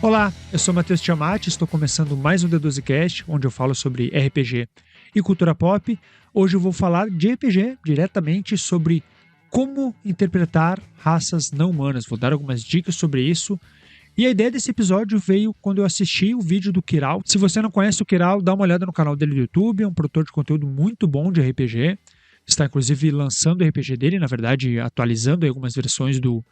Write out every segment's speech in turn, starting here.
Olá, eu sou Matheus Tiamati, estou começando mais um D12Cast, onde eu falo sobre RPG e cultura pop. Hoje eu vou falar de RPG, diretamente sobre como interpretar raças não humanas. Vou dar algumas dicas sobre isso. E a ideia desse episódio veio quando eu assisti o vídeo do Kiral. Se você não conhece o Kiral, dá uma olhada no canal dele do YouTube, é um produtor de conteúdo muito bom de RPG. Está inclusive lançando o RPG dele, na verdade atualizando aí algumas versões do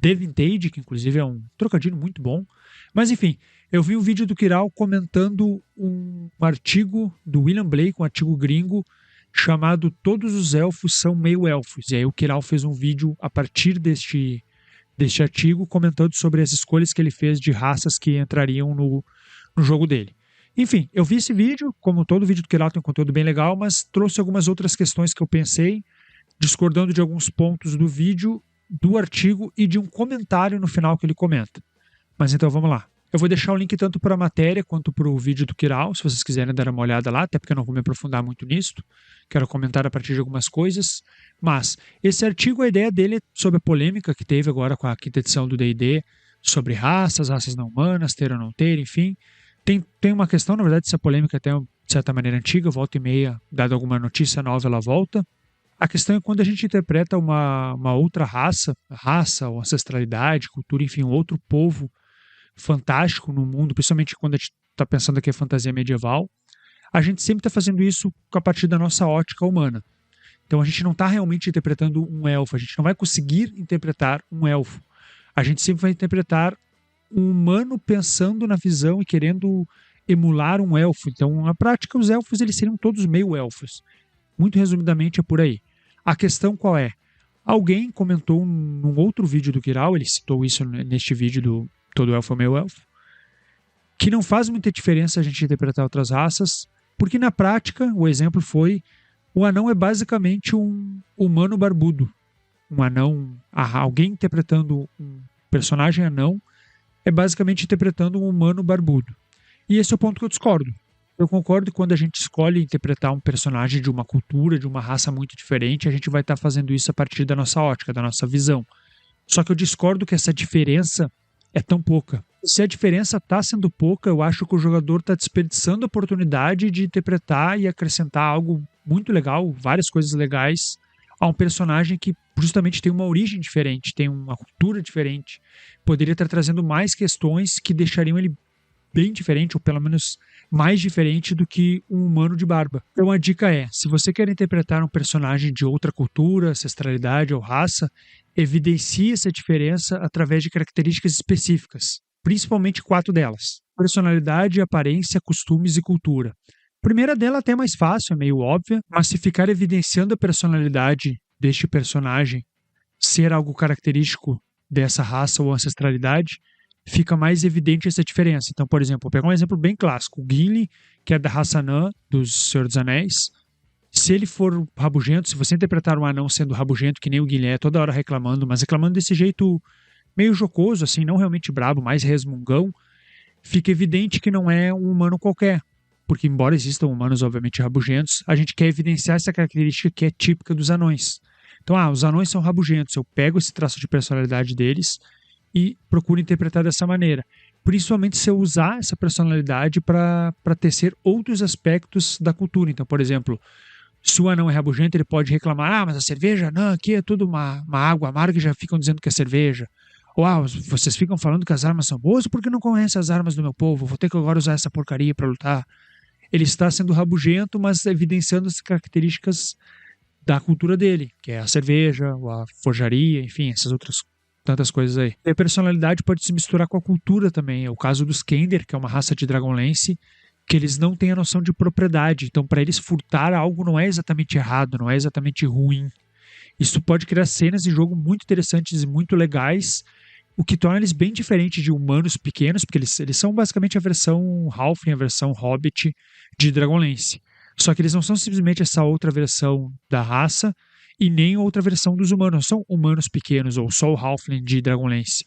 The Vintage, que inclusive é um trocadilho muito bom. Mas enfim, eu vi um vídeo do Kiral comentando um artigo do William Blake, um artigo gringo, chamado Todos os Elfos São Meio-Elfos. E aí o Kiral fez um vídeo a partir deste artigo comentando sobre as escolhas que ele fez de raças que entrariam no jogo dele. Enfim, eu vi esse vídeo, como todo vídeo do Kiral tem um conteúdo bem legal, mas trouxe algumas outras questões que eu pensei, discordando de alguns pontos do vídeo, do artigo e de um comentário no final que ele comenta. Mas então vamos lá. Eu vou deixar o link tanto para a matéria quanto para o vídeo do Kiral, se vocês quiserem dar uma olhada lá, até porque eu não vou me aprofundar muito nisso. Quero comentar a partir de algumas coisas. Mas esse artigo, a ideia dele é sobre a polêmica que teve agora com a quinta edição do D&D, sobre raças não humanas, ter ou não ter, enfim. Tem uma questão, na verdade, essa polêmica até de certa maneira antiga, volta e meia, dada alguma notícia nova, ela volta. A questão é quando a gente interpreta uma outra raça ou ancestralidade, cultura, enfim, um outro povo fantástico no mundo, principalmente quando a gente está pensando aqui em fantasia medieval, a gente sempre está fazendo isso a partir da nossa ótica humana. Então a gente não está realmente interpretando um elfo, a gente não vai conseguir interpretar um elfo. A gente sempre vai interpretar um humano pensando na visão e querendo emular um elfo. Então, na prática, os elfos eles seriam todos meio-elfos. Muito resumidamente é por aí. A questão qual é? Alguém comentou num outro vídeo do Kiral, ele citou isso neste vídeo do Todo Elfo é Meio-Elfo, que não faz muita diferença a gente interpretar outras raças, porque na prática, o exemplo foi, o anão é basicamente um humano barbudo. Um anão, alguém interpretando um personagem anão, é basicamente interpretando um humano barbudo. E esse é o ponto que eu discordo. Eu concordo que quando a gente escolhe interpretar um personagem de uma cultura, de uma raça muito diferente, a gente vai estar fazendo isso a partir da nossa ótica, da nossa visão. Só que eu discordo que essa diferença é tão pouca. Se a diferença está sendo pouca, eu acho que o jogador está desperdiçando a oportunidade de interpretar e acrescentar algo muito legal, várias coisas legais, a um personagem que justamente tem uma origem diferente, tem uma cultura diferente. Poderia estar trazendo mais questões que deixariam ele bem diferente, ou pelo menos mais diferente do que um humano de barba. Então a dica é, se você quer interpretar um personagem de outra cultura, ancestralidade ou raça, evidencie essa diferença através de características específicas, principalmente 4 delas: personalidade, aparência, costumes e cultura. A primeira dela até é mais fácil, é meio óbvia, mas se ficar evidenciando a personalidade deste personagem ser algo característico dessa raça ou ancestralidade, fica mais evidente essa diferença. Então, por exemplo, vou pegar um exemplo bem clássico. O Gimli, que é da raça anã, dos Senhor dos Anéis, se ele for rabugento, se você interpretar um anão sendo rabugento, que nem o Gimli é, toda hora reclamando, mas reclamando desse jeito meio jocoso, assim, não realmente brabo, mais resmungão, fica evidente que não é um humano qualquer. Porque, embora existam humanos, obviamente, rabugentos, a gente quer evidenciar essa característica que é típica dos anões. Então, os anões são rabugentos. Eu pego esse traço de personalidade deles e procuro interpretar dessa maneira. Principalmente se eu usar essa personalidade para tecer outros aspectos da cultura. Então, por exemplo, se o anão é rabugento, ele pode reclamar, mas a cerveja, não, aqui é tudo uma água amarga e já ficam dizendo que é cerveja. Ou, vocês ficam falando que as armas são boas, por que não conhecem as armas do meu povo? Vou ter que agora usar essa porcaria para lutar. Ele está sendo rabugento, mas evidenciando as características da cultura dele, que é a cerveja, a forjaria, enfim, essas outras tantas coisas aí. E a personalidade pode se misturar com a cultura também. É o caso dos Kender, que é uma raça de Dragonlance, que eles não têm a noção de propriedade. Então, para eles furtar algo não é exatamente errado, não é exatamente ruim. Isso pode criar cenas de jogo muito interessantes e muito legais, o que torna eles bem diferentes de humanos pequenos, porque eles são basicamente a versão Halfling, a versão Hobbit de Dragonlance. Só que eles não são simplesmente essa outra versão da raça e nem outra versão dos humanos. Não são humanos pequenos ou só o Halfling de Dragonlance.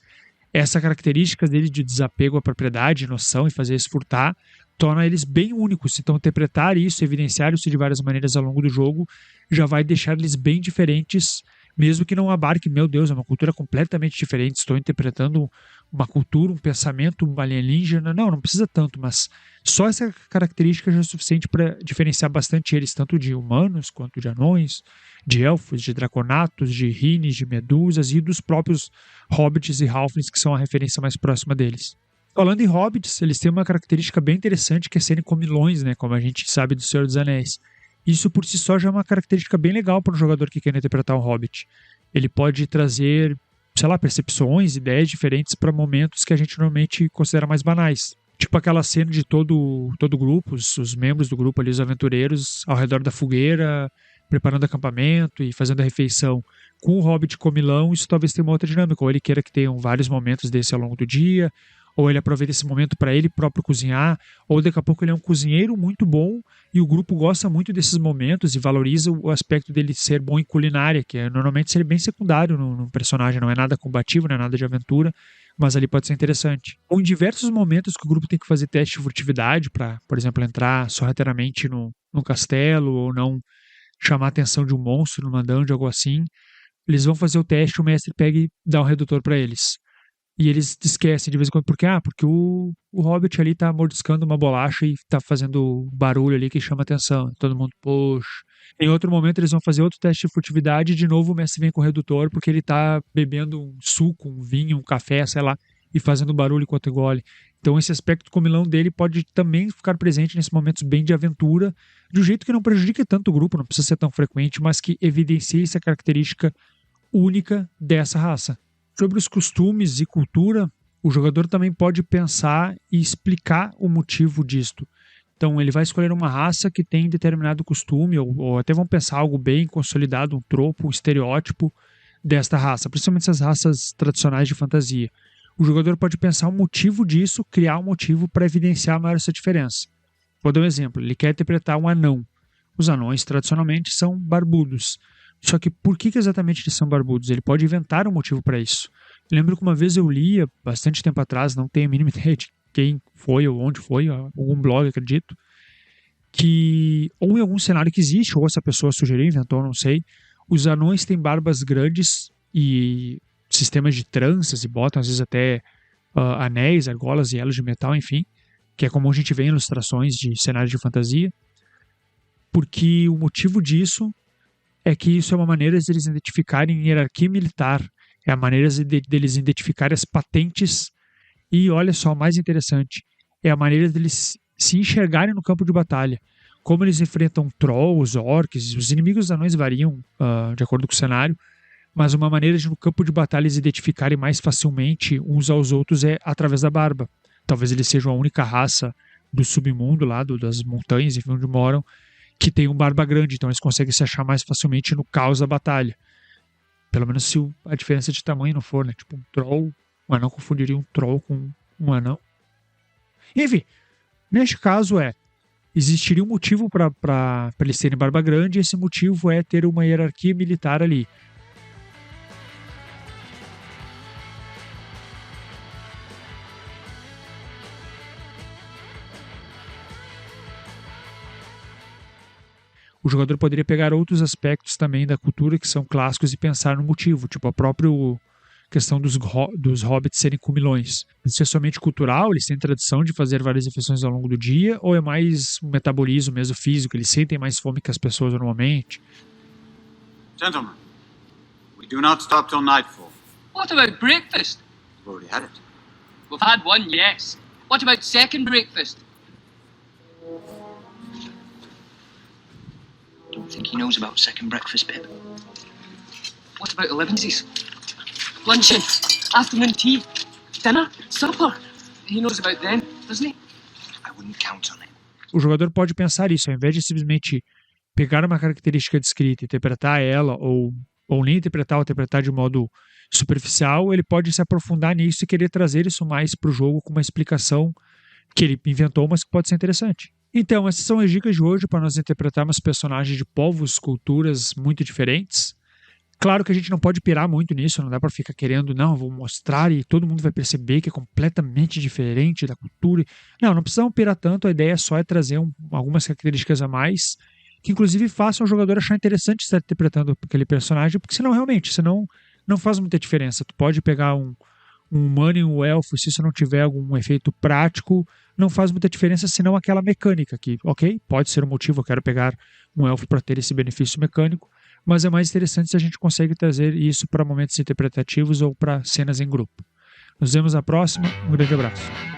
Essa característica deles de desapego à propriedade, noção e fazer isso furtar, torna eles bem únicos. Então, interpretar isso, evidenciar isso de várias maneiras ao longo do jogo, já vai deixar eles bem diferentes, mesmo que não abarque, meu Deus, é uma cultura completamente diferente, estou interpretando uma cultura, um pensamento alienígena. Não precisa tanto, mas só essa característica já é suficiente para diferenciar bastante eles, tanto de humanos quanto de anões, de elfos, de draconatos, de rines, de medusas e dos próprios hobbits e halflings, que são a referência mais próxima deles. Falando em hobbits, eles têm uma característica bem interessante, que é serem comilões, né, como a gente sabe do Senhor dos Anéis. Isso por si só já é uma característica bem legal para um jogador que quer interpretar um hobbit. Ele pode trazer, sei lá, percepções, ideias diferentes para momentos que a gente normalmente considera mais banais. Tipo aquela cena de todo grupo, os membros do grupo ali, os aventureiros, ao redor da fogueira, preparando acampamento e fazendo a refeição. Com o hobbit comilão, isso talvez tenha uma outra dinâmica. Ou ele queira que tenham vários momentos desse ao longo do dia, ou ele aproveita esse momento para ele próprio cozinhar, ou daqui a pouco ele é um cozinheiro muito bom e o grupo gosta muito desses momentos e valoriza o aspecto dele ser bom em culinária, que é normalmente ser bem secundário no personagem, não é nada combativo, não é nada de aventura, mas ali pode ser interessante. Ou em diversos momentos que o grupo tem que fazer teste de furtividade para, por exemplo, entrar sorrateiramente no castelo ou não chamar a atenção de um monstro numa dungeon, algo assim, eles vão fazer o teste, o mestre pega e dá um redutor para eles. E eles esquecem de vez em quando, porque o Hobbit ali tá mordiscando uma bolacha e tá fazendo barulho ali que chama atenção. Todo mundo, poxa. Em outro momento eles vão fazer outro teste de furtividade e de novo o mestre vem com o redutor porque ele tá bebendo um suco, um vinho, um café, sei lá, e fazendo barulho enquanto engole. Então esse aspecto comilão dele pode também ficar presente nesses momentos bem de aventura, de um jeito que não prejudique tanto o grupo, não precisa ser tão frequente, mas que evidencie essa característica única dessa raça. Sobre os costumes e cultura, o jogador também pode pensar e explicar o motivo disto. Então, ele vai escolher uma raça que tem determinado costume, ou até vão pensar algo bem consolidado, um tropo, um estereótipo desta raça, principalmente essas raças tradicionais de fantasia. O jogador pode pensar o motivo disso, criar um motivo para evidenciar maior essa diferença. Vou dar um exemplo: ele quer interpretar um anão. Os anões, tradicionalmente, são barbudos. Só que por que exatamente eles são barbudos? Ele pode inventar um motivo para isso. Eu lembro que uma vez eu lia, bastante tempo atrás, não tenho a mínima ideia de quem foi ou onde foi, algum blog, acredito, que, ou em algum cenário que existe, ou essa pessoa sugeriu, inventou, não sei, os anões têm barbas grandes e sistemas de tranças e botam, às vezes, até anéis, argolas e elos de metal, enfim, que é como a gente vê em ilustrações de cenários de fantasia, porque o motivo disso é que isso é uma maneira de eles identificarem hierarquia militar, é a maneira deles identificarem as patentes e, olha só, o mais interessante, é a maneira deles se enxergarem no campo de batalha. Como eles enfrentam trolls, orcs, os inimigos anões variam de acordo com o cenário, mas uma maneira de no campo de batalha eles identificarem mais facilmente uns aos outros é através da barba. Talvez eles sejam a única raça do submundo lá, das montanhas, enfim, onde moram, que tem um barba grande, então eles conseguem se achar mais facilmente no caos da batalha. Pelo menos se a diferença de tamanho não for, né? Tipo um troll, um anão confundiria um troll com um anão. Enfim, neste caso existiria um motivo para eles terem barba grande, e esse motivo é ter uma hierarquia militar ali. O jogador poderia pegar outros aspectos também da cultura que são clássicos e pensar no motivo, tipo a própria questão dos hobbits serem comilões. Isso é somente cultural? Eles têm tradição de fazer várias refeições ao longo do dia? Ou é mais um metabolismo mesmo físico? Eles sentem mais fome que as pessoas normalmente? Gentlemen, we do not stop till nightfall. What about breakfast? We've already had it. We've had one, yes. What about second breakfast? Don't think he knows about second breakfast, Pip. What about elevensies? Luncheon, afternoon tea, dinner, supper. He knows about them, doesn't he? I wouldn't count on it. O jogador pode pensar isso, ao invés de simplesmente pegar uma característica descrita, interpretar ela, ou nem interpretar, ou interpretar de modo superficial, ele pode se aprofundar nisso e querer trazer isso mais para o jogo com uma explicação que ele inventou, mas que pode ser interessante. Então, essas são as dicas de hoje para nós interpretarmos personagens de povos, culturas muito diferentes. Claro que a gente não pode pirar muito nisso, não dá para ficar querendo, não, vou mostrar e todo mundo vai perceber que é completamente diferente da cultura. Não precisamos pirar tanto, a ideia só é trazer algumas características a mais que inclusive façam o jogador achar interessante estar interpretando aquele personagem, porque senão não faz muita diferença. Tu pode pegar um humano e um elfo, se isso não tiver algum efeito prático, não faz muita diferença, senão aquela mecânica que, ok, pode ser um motivo, eu quero pegar um elfo para ter esse benefício mecânico, mas é mais interessante se a gente consegue trazer isso para momentos interpretativos ou para cenas em grupo. Nos vemos na próxima, um grande abraço.